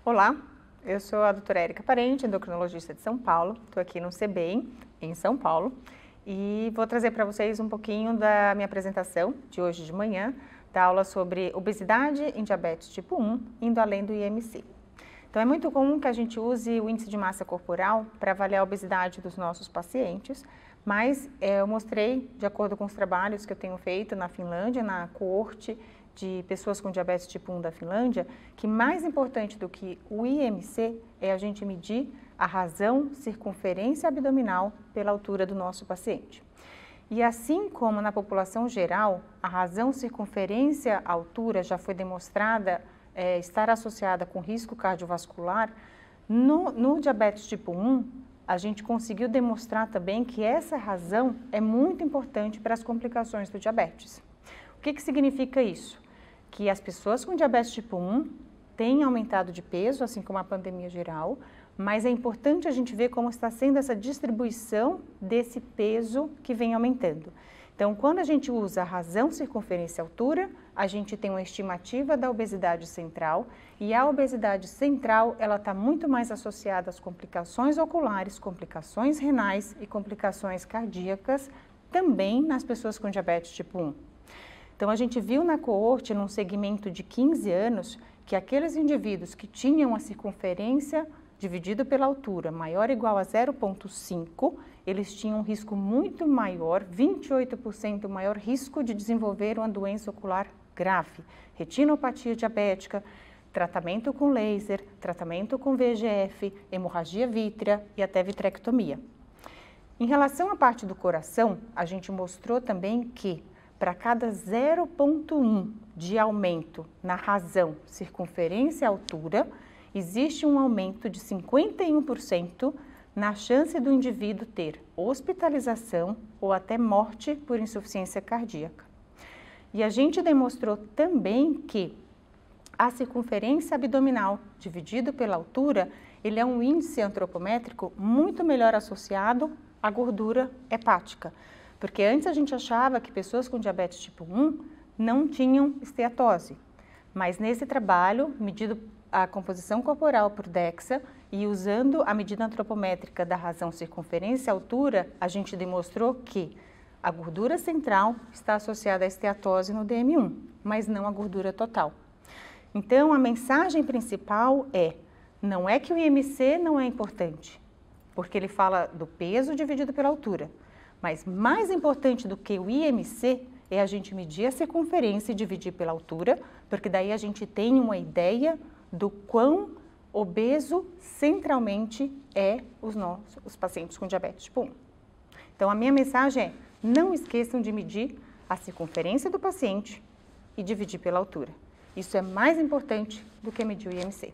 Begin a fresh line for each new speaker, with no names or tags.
Olá, eu sou a doutora Érica Parente, endocrinologista de São Paulo, estou aqui no CBEM, em São Paulo, e vou trazer para vocês um pouquinho da minha apresentação de hoje de manhã, da aula sobre obesidade em diabetes tipo 1, indo além do IMC. Então é muito comum que a gente use o índice de massa corporal para avaliar a obesidade dos nossos pacientes, mas eu mostrei, de acordo com os trabalhos que eu tenho feito na Finlândia, na coorte de pessoas com diabetes tipo 1 da Finlândia, que mais importante do que o IMC é a gente medir a razão circunferência abdominal pela altura do nosso paciente. E assim como na população geral, a razão circunferência altura já foi demonstrada estar associada com risco cardiovascular, no diabetes tipo 1, a gente conseguiu demonstrar também que essa razão é muito importante para as complicações do diabetes. O que significa isso? Que as pessoas com diabetes tipo 1 têm aumentado de peso, assim como a pandemia geral, mas é importante a gente ver como está sendo essa distribuição desse peso que vem aumentando. Então, quando a gente usa a razão circunferência altura, a gente tem uma estimativa da obesidade central, e a obesidade central, ela está muito mais associada às complicações oculares, complicações renais e complicações cardíacas, também nas pessoas com diabetes tipo 1. Então, a gente viu na coorte, num segmento de 15 anos, que aqueles indivíduos que tinham a circunferência dividido pela altura maior ou igual a 0,5, eles tinham um risco muito maior, 28% maior risco de desenvolver uma doença ocular grave, retinopatia diabética, tratamento com laser, tratamento com VEGF, hemorragia vítrea e até vitrectomia. Em relação à parte do coração, a gente mostrou também que para cada 0,1 de aumento na razão circunferência-altura, existe um aumento de 51% na chance do indivíduo ter hospitalização ou até morte por insuficiência cardíaca. E a gente demonstrou também que a circunferência abdominal dividido pela altura, ele é um índice antropométrico muito melhor associado à gordura hepática. Porque antes a gente achava que pessoas com diabetes tipo 1 não tinham esteatose, mas nesse trabalho, medido a composição corporal por DEXA e usando a medida antropométrica da razão circunferência-altura, a gente demonstrou que a gordura central está associada à esteatose no DM1, mas não a gordura total. Então, a mensagem principal não é que o IMC não é importante, porque ele fala do peso dividido pela altura. Mas mais importante do que o IMC é a gente medir a circunferência e dividir pela altura, porque daí a gente tem uma ideia do quão obeso centralmente os pacientes com diabetes tipo 1. Então, a minha mensagem é: não esqueçam de medir a circunferência do paciente e dividir pela altura. Isso é mais importante do que medir o IMC.